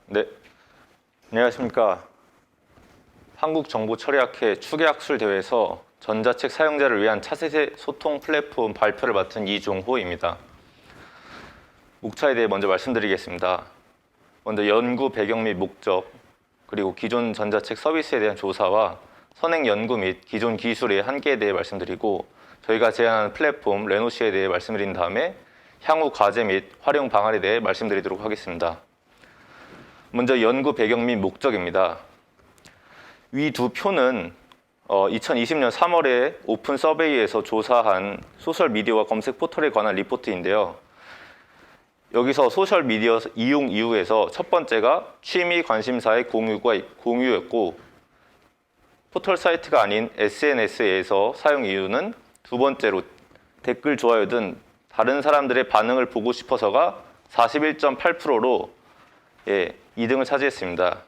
네, 안녕하십니까. 한국정보처리학회 추계학술 대회에서 전자책 사용자를 위한 차세대 소통 플랫폼 발표를 맡은 이종호입니다. 목차에 대해 먼저 말씀드리겠습니다. 먼저 연구 배경 및 목적, 그리고 기존 전자책 서비스에 대한 조사와 선행 연구 및 기존 기술의 한계에 대해 말씀드리고, 저희가 제안하는 플랫폼 레노시에 대해 말씀드린 다음에 향후 과제 및 활용 방안에 대해 말씀드리도록 하겠습니다. 먼저 연구 배경 및 목적입니다. 위 두 표는 2020년 3월에 오픈 서베이에서 조사한 소셜미디어와 검색 포털에 관한 리포트인데요. 여기서 소셜미디어 이용 이유에서 첫 번째가 취미 관심사의 공유였고, 포털 사이트가 아닌 SNS에서 사용 이유는 두 번째로 댓글, 좋아요 등 다른 사람들의 반응을 보고 싶어서가 41.8%로 2등을 차지했습니다.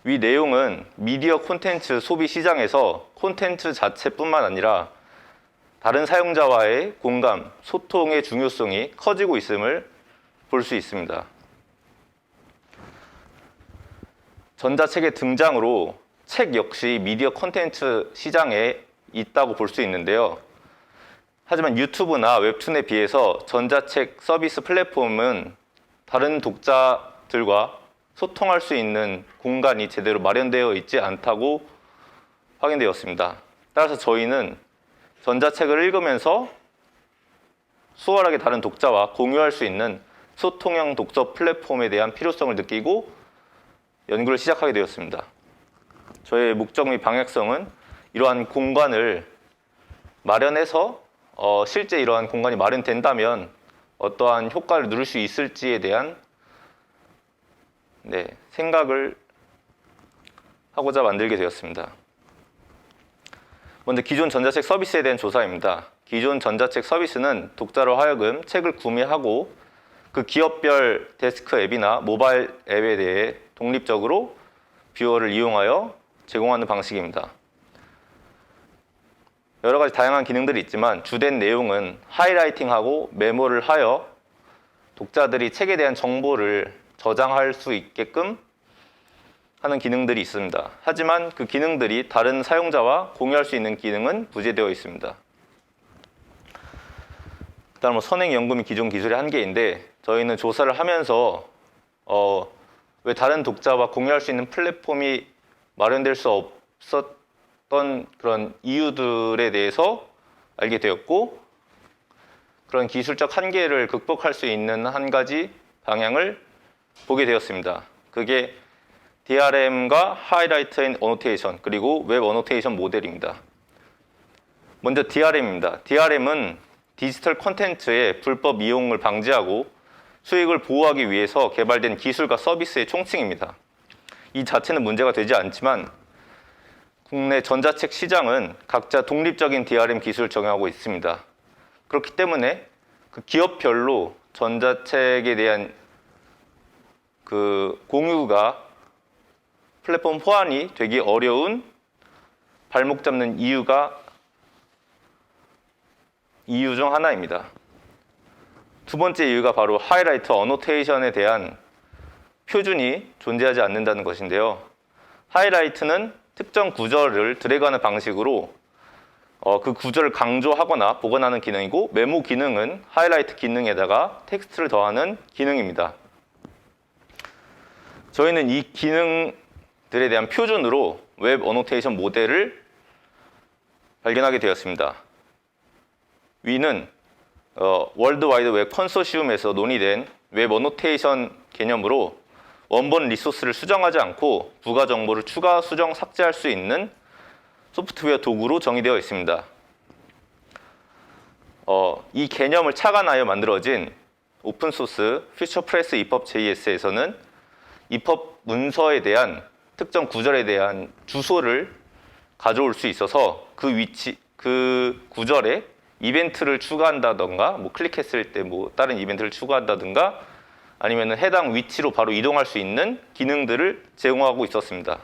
위 내용은 미디어 콘텐츠 소비 시장에서 콘텐츠 자체뿐만 아니라 다른 사용자와의 공감, 소통의 중요성이 커지고 있음을 볼 수 있습니다. 전자책의 등장으로 책 역시 미디어 콘텐츠 시장에 있다고 볼 수 있는데요. 하지만 유튜브나 웹툰에 비해서 전자책 서비스 플랫폼은 다른 독자들과 소통할 수 있는 공간이 제대로 마련되어 있지 않다고 확인되었습니다. 따라서 저희는 전자책을 읽으면서 수월하게 다른 독자와 공유할 수 있는 소통형 독서 플랫폼에 대한 필요성을 느끼고 연구를 시작하게 되었습니다. 저의 목적 및 방향성은 이러한 공간을 마련해서 실제 이러한 공간이 마련된다면 어떠한 효과를 누릴 수 있을지에 대한 생각을 하고자 만들게 되었습니다. 먼저 기존 전자책 서비스에 대한 조사입니다. 기존 전자책 서비스는 독자로 하여금 책을 구매하고 그 기업별 데스크 앱이나 모바일 앱에 대해 독립적으로 뷰어를 이용하여 제공하는 방식입니다. 여러 가지 다양한 기능들이 있지만 주된 내용은 하이라이팅하고 메모를 하여 독자들이 책에 대한 정보를 저장할 수 있게끔 하는 기능들이 있습니다. 하지만 그 기능들이 다른 사용자와 공유할 수 있는 기능은 부재되어 있습니다. 그다음 선행 연구 및 기존 기술의 한계인데, 저희는 조사를 하면서 왜 다른 독자와 공유할 수 있는 플랫폼이 마련될 수 없었던 그런 이유들에 대해서 알게 되었고, 그런 기술적 한계를 극복할 수 있는 한 가지 방향을 보게 되었습니다. 그게 DRM과 하이라이트 앤 어노테이션, 그리고 웹 어노테이션 모델입니다. 먼저 DRM입니다. DRM은 디지털 콘텐츠의 불법 이용을 방지하고 수익을 보호하기 위해서 개발된 기술과 서비스의 총칭입니다. 이 자체는 문제가 되지 않지만 국내 전자책 시장은 각자 독립적인 DRM 기술을 적용하고 있습니다. 그렇기 때문에 그 기업별로 전자책에 대한 그 공유가 플랫폼 호환이 되기 어려운 발목 잡는 이유 중 하나입니다. 두 번째 이유가 바로 하이라이트 어노테이션에 대한 표준이 존재하지 않는다는 것인데요. 하이라이트는 특정 구절을 드래그하는 방식으로 그 구절을 강조하거나 복원하는 기능이고, 메모 기능은 하이라이트 기능에다가 텍스트를 더하는 기능입니다. 저희는 이 기능들에 대한 표준으로 웹 어노테이션 모델을 발견하게 되었습니다. 위는 월드 와이드 웹 컨소시움에서 논의된 웹 어노테이션 개념으로 원본 리소스를 수정하지 않고 부가 정보를 추가, 수정, 삭제할 수 있는 소프트웨어 도구로 정의되어 있습니다. 이 개념을 착안하여 만들어진 오픈소스 퓨처프레스 입법 JS에서는 입법 문서에 대한 특정 구절에 대한 주소를 가져올 수 있어서 그 구절에 이벤트를 추가한다던가, 클릭했을 때 다른 이벤트를 추가한다든가, 아니면 해당 위치로 바로 이동할 수 있는 기능들을 제공하고 있었습니다.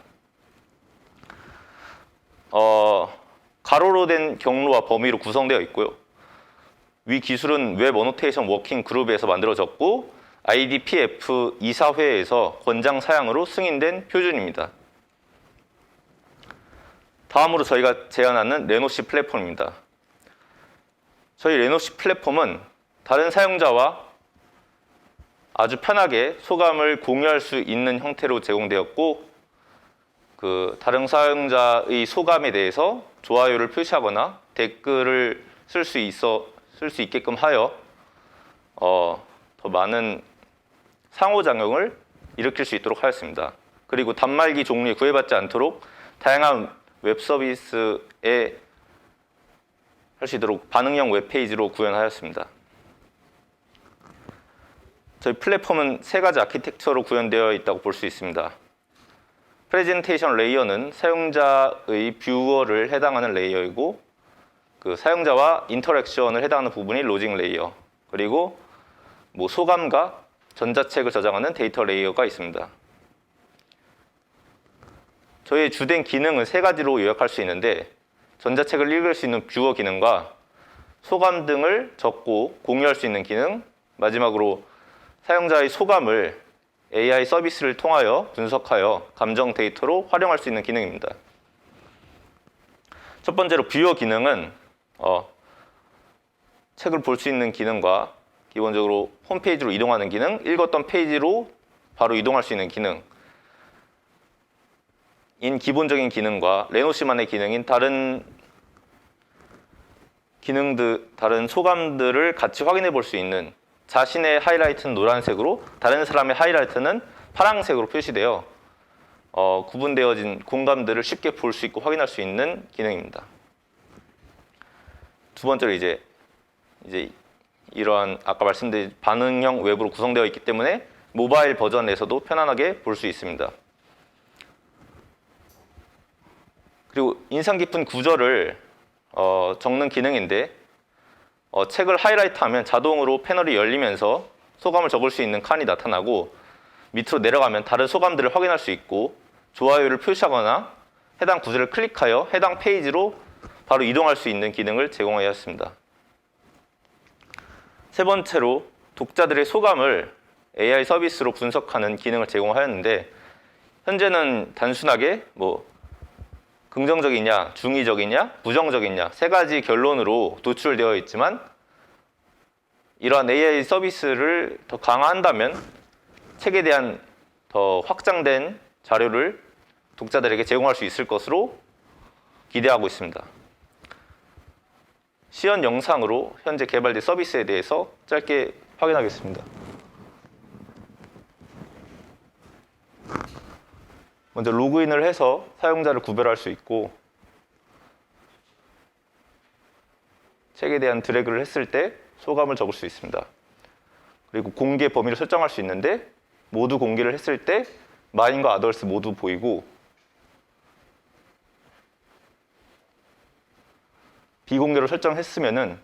가로로 된 경로와 범위로 구성되어 있고요. 위 기술은 웹 어노테이션 워킹 그룹에서 만들어졌고, IDPF 이사회에서 권장 사양으로 승인된 표준입니다. 다음으로 저희가 제안하는 레노시 플랫폼입니다. 저희 레노시 플랫폼은 다른 사용자와 아주 편하게 소감을 공유할 수 있는 형태로 제공되었고, 다른 사용자의 소감에 대해서 좋아요를 표시하거나 댓글을 쓸 수 있게끔 하여 더 많은 상호작용을 일으킬 수 있도록 하였습니다. 그리고 단말기 종류에 구애받지 않도록 다양한 웹 서비스에 할 수 있도록 반응형 웹페이지로 구현하였습니다. 저희 플랫폼은 세 가지 아키텍처로 구현되어 있다고 볼 수 있습니다. 프레젠테이션 레이어는 사용자의 뷰어를 해당하는 레이어이고, 사용자와 인터랙션을 해당하는 부분이 로징 레이어, 그리고 소감과 전자책을 저장하는 데이터 레이어가 있습니다. 저희의 주된 기능은 세 가지로 요약할 수 있는데, 전자책을 읽을 수 있는 뷰어 기능과 소감 등을 적고 공유할 수 있는 기능, 마지막으로 사용자의 소감을 AI 서비스를 통하여 분석하여 감정 데이터로 활용할 수 있는 기능입니다. 첫 번째로 뷰어 기능은 책을 볼 수 있는 기능과 기본적으로 홈페이지로 이동하는 기능, 읽었던 페이지로 바로 이동할 수 있는 기능, 기본적인 기능과 레노시만의 기능인 다른 소감들을 같이 확인해 볼 수 있는, 자신의 하이라이트는 노란색으로 다른 사람의 하이라이트는 파란색으로 표시되어 구분되어진 공감들을 쉽게 볼 수 있고 확인할 수 있는 기능입니다. 두 번째로 이제 이러한 아까 말씀드린 반응형 웹으로 구성되어 있기 때문에 모바일 버전에서도 편안하게 볼 수 있습니다. 그리고 인상 깊은 구절을 적는 기능인데, 책을 하이라이트하면 자동으로 패널이 열리면서 소감을 적을 수 있는 칸이 나타나고, 밑으로 내려가면 다른 소감들을 확인할 수 있고, 좋아요를 표시하거나 해당 구절을 클릭하여 해당 페이지로 바로 이동할 수 있는 기능을 제공하였습니다. 세 번째로 독자들의 소감을 AI 서비스로 분석하는 기능을 제공하였는데, 현재는 단순하게 긍정적이냐, 중의적이냐, 부정적이냐 세 가지 결론으로 도출되어 있지만, 이러한 AI 서비스를 더 강화한다면 책에 대한 더 확장된 자료를 독자들에게 제공할 수 있을 것으로 기대하고 있습니다. 시연 영상으로 현재 개발된 서비스에 대해서 짧게 확인하겠습니다. 먼저 로그인을 해서 사용자를 구별할 수 있고, 책에 대한 드래그를 했을 때 소감을 적을 수 있습니다. 그리고 공개 범위를 설정할 수 있는데, 모두 공개를 했을 때 마인과 아덜스 모두 보이고, 비공개로 설정했으면은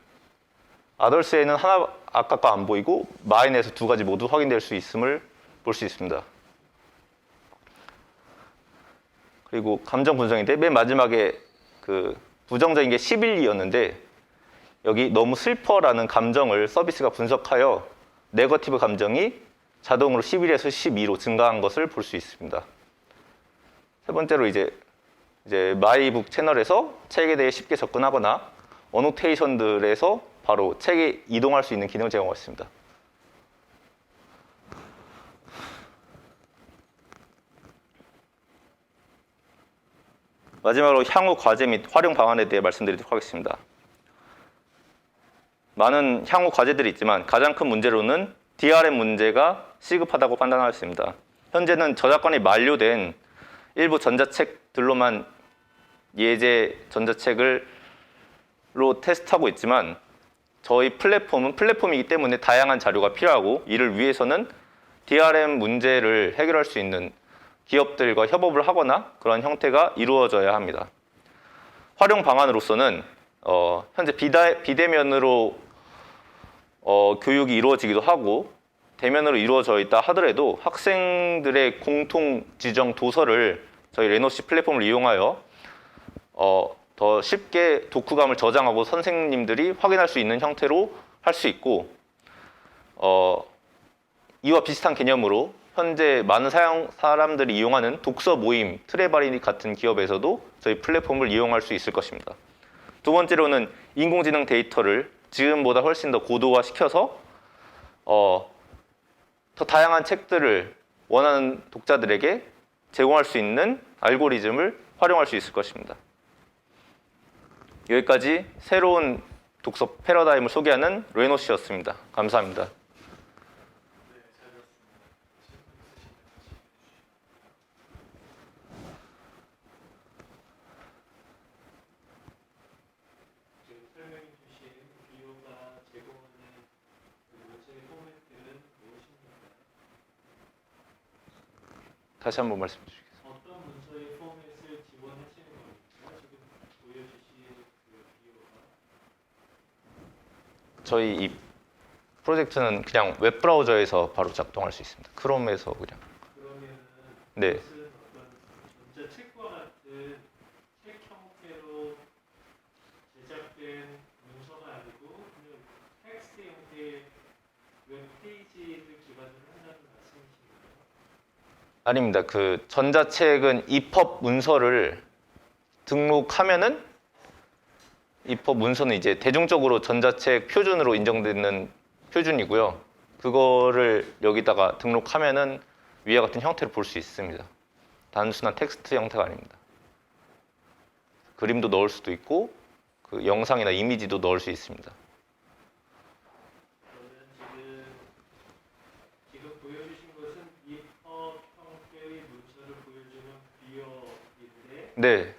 아덜스에는 하나 아까 거 안 보이고 마인에서 두 가지 모두 확인될 수 있음을 볼 수 있습니다. 그리고 감정 분석인데, 맨 마지막에 부정적인 게 11이었는데 여기 너무 슬퍼라는 감정을 서비스가 분석하여 네거티브 감정이 자동으로 11에서 12로 증가한 것을 볼 수 있습니다. 세 번째로 이제 마이북 채널에서 책에 대해 쉽게 접근하거나 어노테이션들에서 바로 책에 이동할 수 있는 기능을 제공했습니다. 마지막으로 향후 과제 및 활용 방안에 대해 말씀드리도록 하겠습니다. 많은 향후 과제들이 있지만 가장 큰 문제로는 DRM 문제가 시급하다고 판단하였습니다. 현재는 저작권이 만료된 일부 전자책들로만 예제 전자책으로 테스트하고 있지만, 저희 플랫폼은 플랫폼이기 때문에 다양한 자료가 필요하고, 이를 위해서는 DRM 문제를 해결할 수 있는 기업들과 협업을 하거나 그런 형태가 이루어져야 합니다. 활용 방안으로서는 현재 비대면으로 교육이 이루어지기도 하고, 대면으로 이루어져 있다 하더라도 학생들의 공통 지정 도서를 저희 레노시 플랫폼을 이용하여 더 쉽게 독후감을 저장하고 선생님들이 확인할 수 있는 형태로 할 수 있고, 이와 비슷한 개념으로 현재 많은 사람들이 이용하는 독서 모임, 트레바리 같은 기업에서도 저희 플랫폼을 이용할 수 있을 것입니다. 두 번째로는 인공지능 데이터를 지금보다 훨씬 더 고도화시켜서 더 다양한 책들을 원하는 독자들에게 제공할 수 있는 알고리즘을 활용할 수 있을 것입니다. 여기까지 새로운 독서 패러다임을 소개하는 레노 씨였습니다. 감사합니다. 다시 한번 말씀해 주시겠습니다. 어떤 문서의 포맷을 지원하시는 겁니까? 지금 보여주신 그 비교가 저희 이 프로젝트는 그냥 웹브라우저에서 바로 작동할 수 있습니다. 크롬에서 그냥. 그러면은 네. 그것은 어떤 전자책과 같은 책 형태로 제작된 문서가 아니고 그냥 텍스트 형태의 웹페이지를 기반으로 한다는 말씀이신가요? 아닙니다. 그 전자책은 EPUB 문서를 등록하면은 EPUB 문서는 이제 대중적으로 전자책 표준으로 인정되는 표준이고요. 그거를 여기다가 등록하면은 위와 같은 형태를 볼 수 있습니다. 단순한 텍스트 형태가 아닙니다. 그림도 넣을 수도 있고 그 영상이나 이미지도 넣을 수 있습니다. 그러면 지금 보여주신 것은 EPUB 형태의 문서를 보여주는 비어인데 네,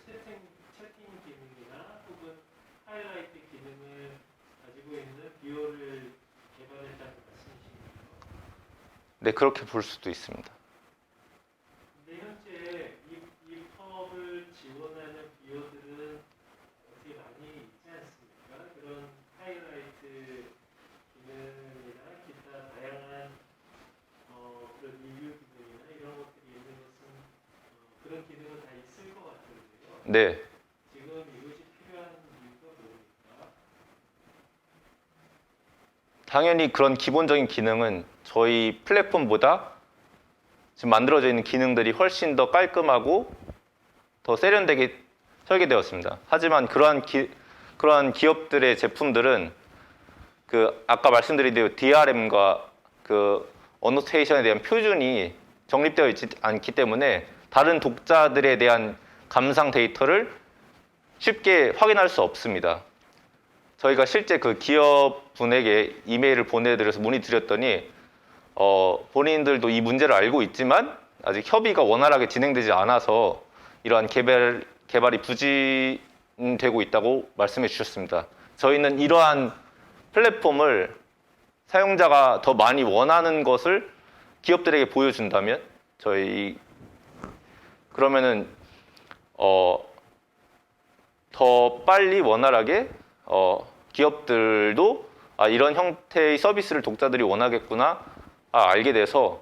채팅 기능이나 혹은 하이라이트 기능을 가지고 있는 비어를 개발했다는 말씀이신가요? 네 그렇게 볼 수도 있습니다. 근데 현재 EPUB을 지원하는 비어들은 어떻게 많이 있지 않습니까? 그런 하이라이트 기능이나 기타 다양한 그런 리뷰 기능이나 이런 것들이 있는 것은 그런 기능은 다 있을 것 같은데요. 네, 지금 이것이 필요한 이유가 뭡니까? 당연히 그런 기본적인 기능은 저희 플랫폼보다 지금 만들어져 있는 기능들이 훨씬 더 깔끔하고 더 세련되게 설계되었습니다. 하지만 그러한 기업들의 제품들은 그 아까 말씀드린 대로 DRM과 그 어노테이션에 대한 표준이 정립되어 있지 않기 때문에 다른 독자들에 대한 감상 데이터를 쉽게 확인할 수 없습니다. 저희가 실제 그 기업분에게 이메일을 보내드려서 문의드렸더니 본인들도 이 문제를 알고 있지만 아직 협의가 원활하게 진행되지 않아서 이러한 개발이 부진되고 있다고 말씀해 주셨습니다. 저희는 이러한 플랫폼을 사용자가 더 많이 원하는 것을 기업들에게 보여준다면 그러면은 더 빨리 원활하게 기업들도 이런 형태의 서비스를 독자들이 원하겠구나 알게 돼서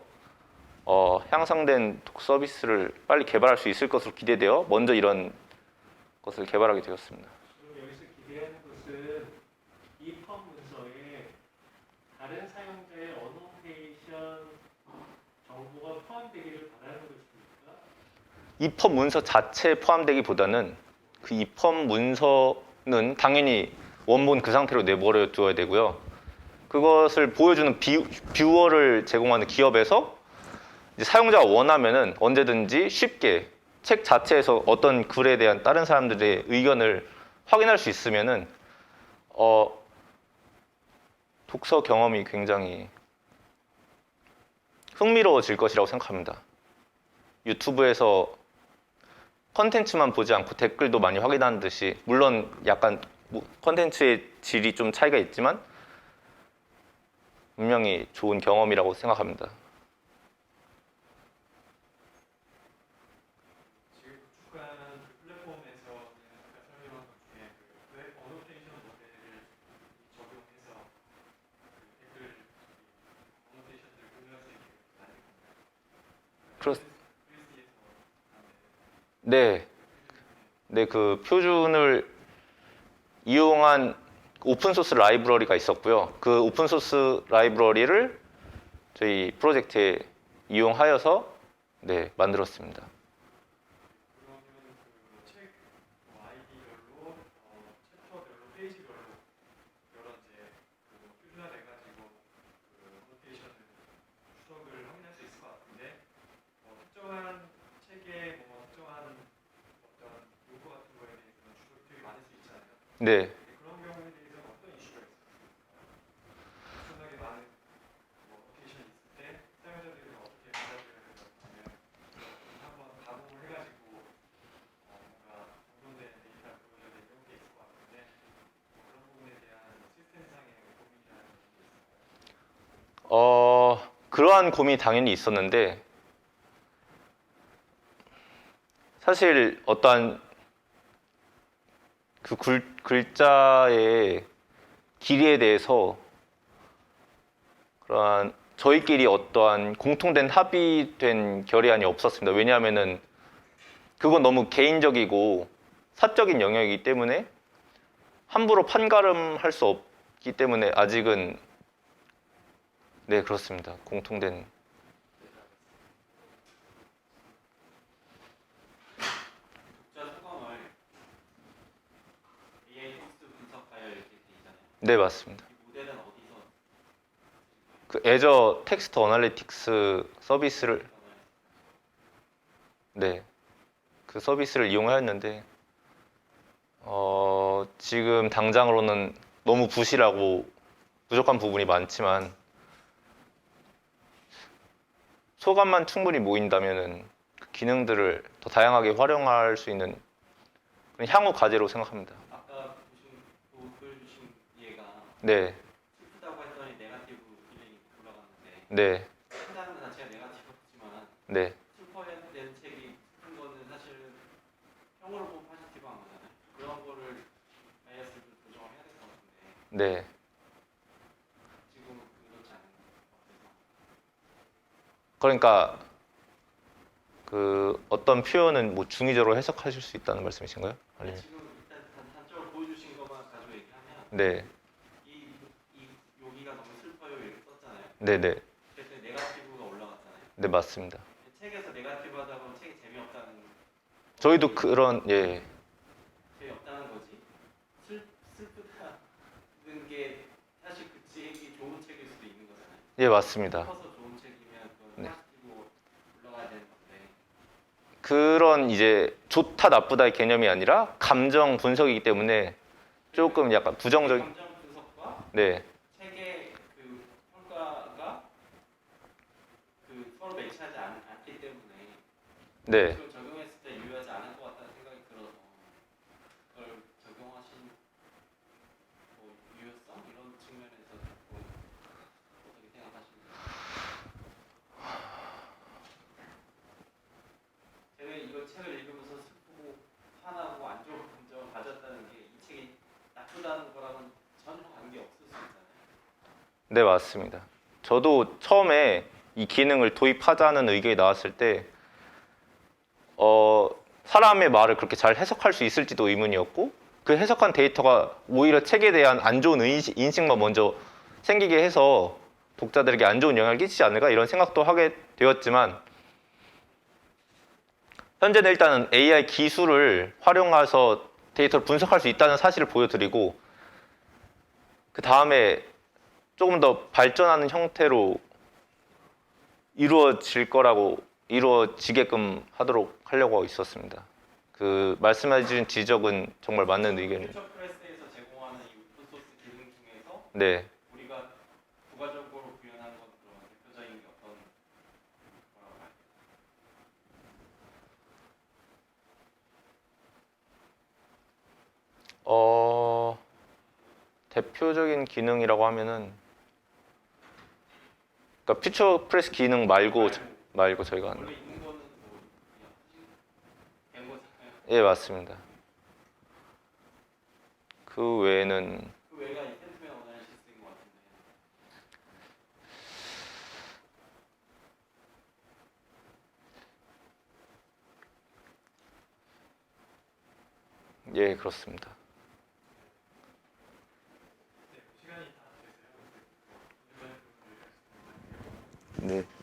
향상된 서비스를 빨리 개발할 수 있을 것으로 기대되어 먼저 이런 것을 개발하게 되었습니다. 그럼 여기서 기대하는 것은 EPUB 문서에 다른 사용자의 어노테이션 정보가 포함되기를 바라는 것입니까? EPUB 문서 자체에 포함되기보다는 그 EPUB 문서는 당연히 원본 그 상태로 내버려 두어야 되고요. 그것을 보여주는 뷰어를 제공하는 기업에서 이제 사용자가 원하면은 언제든지 쉽게 책 자체에서 어떤 글에 대한 다른 사람들의 의견을 확인할 수 있으면은 독서 경험이 굉장히 흥미로워질 것이라고 생각합니다. 유튜브에서 컨텐츠만 보지 않고 댓글도 많이 확인하는 듯이 물론 약간 컨텐츠의 질이 좀 차이가 있지만 분명히 좋은 경험이라고 생각합니다. 지금 구축한 그 플랫폼에서는 아까 설명한 것 중에 그 웹 어노테이션 모델을 적용해서 그 댓글 어노테이션들을 공유할 수 있게 만든 건가요? 네, 네, 그 표준을 이용한 오픈소스 라이브러리가 있었고요. 그 오픈소스 라이브러리를 저희 프로젝트에 이용하여서 네, 만들었습니다. 그러면 그책 아이디별로 챕터별로 페이지별로 여러 이제 표준화돼가지고 어노테이션을 추적을 확인할 수 있을 것 같은데 특정한 책의 특정한 어떤 요구 같은 거에 대해서는 추적이 되게 많을 수 있잖아요. 네, 그런 경우에 대해서는 어떤 이슈가 있을까요? 엄청나게 많은 어노테이션이 있을 때 사용자들이 어떻게 받아들여야 될까 하면 한번 가공을 해가지고 뭔가 정돈된 데이터를 보여줘야 되는 이런 게 있을 것 같은데 그런 부분에 대한 시스템상의 고민이라는 게 있을까요? 그러한 고민이 당연히 있었는데 사실 어떠한 그 글자의 길이에 대해서 그러한 저희끼리 어떠한 공통된 합의된 결의안이 없었습니다. 왜냐하면은 그건 너무 개인적이고 사적인 영역이기 때문에 함부로 판가름할 수 없기 때문에 아직은 네, 그렇습니다. 공통된 독자 소감을 AI 텍스트 분석 파일 이렇게 돼 있잖아요. 네, 맞습니다. 이 모델은 어디서 그 애저 텍스트 어널리틱스 서비스를 네, 그 서비스를 이용하였는데 지금 당장으로는 너무 부실하고 부족한 부분이 많지만 소감만 충분히 모인다면은 그 기능들을 더 다양하게 활용할 수 있는 그런 향후 과제로 생각합니다. 아까 글 주신 얘가 네, 슬프다고 했더니 네거티브 기능이 올라갔는데 네, 한다는 자체가 네거티브지만 네, 슬퍼야 되는 책이 슬픈 거는 사실은 형으로 보면 포지티브한 거잖아요. 그런 거를 바이어스를 조정을 해야 될 것 같은데 네. 지금은 그렇지 않은 것 같아서 그러니까 그 어떤 표현은 뭐 중의적으로 해석하실 수 있다는 말씀이신가요? 아니면 지금 일단 단적으로 보여주신 것만 가지고 얘기하면 네, 이 여기가 너무 슬퍼요 이렇게 썼잖아요. 네, 네, 그랬더니 네거티브가 올라갔잖아요. 네, 맞습니다. 책에서 네거티브 하다 보면 책이 재미없다는 저희도 그런 예, 재미없다는 거지. 슬프다는 게 사실 그 책이 좋은 책일 수도 있는 거잖아요. 예, 맞습니다. 슬퍼서 좋은 책이면 그건 네. 포지티브 올라가야 되는 건데 그런 이제 좋다 나쁘다의 개념이 아니라 감정 분석이기 때문에 조금 약간 부정적인 감정 분석과 네, 책의 그 평가가 그 서로 매치하지 않기 때문에 네, 그걸 적용했을 때 유효하지 않을 것 같다는 생각이 들어서 그걸 적용하신 유효성 이런 측면에서 조금 어떻게 생각하시나요? 제가 이거 책을 읽으면서 슬프고 화나고 안 좋은 감정을 가졌다는 게 이 책이 나쁘다는 거랑은 전혀 관계 없을 수 있잖아요. 네, 맞습니다. 저도 처음에 이 기능을 도입하자는 의견이 나왔을 때 사람의 말을 그렇게 잘 해석할 수 있을지도 의문이었고 그 해석한 데이터가 오히려 책에 대한 안 좋은 인식만 먼저 생기게 해서 독자들에게 안 좋은 영향을 끼치지 않을까 이런 생각도 하게 되었지만 현재는 일단은 AI 기술을 활용해서 데이터를 분석할 수 있다는 사실을 보여드리고 그 다음에 조금 더 발전하는 형태로 이루어지게끔 하도록 하려고 있었습니다. 그 말씀해주신 지적은 정말 맞는 의견이에요. 퓨처 프레스에서 제공하는 이 오픈소스 기능 중에서 네, 우리가 부가적으로 구현한 건 그런 대표적인 게 어떤 거라고 할까요? 대표적인 기능이라고 하면은 그러니까 퓨처 프레스 기능 말고 저희가 하는 원래 있는 거는 뭐 그냥 된 거잖아요. 예, 맞습니다. 그 외에는 그 외가 이 센트맨 어나리시스인 것 같은데 예, 그렇습니다. 네, 시간이 다 됐어요. 네.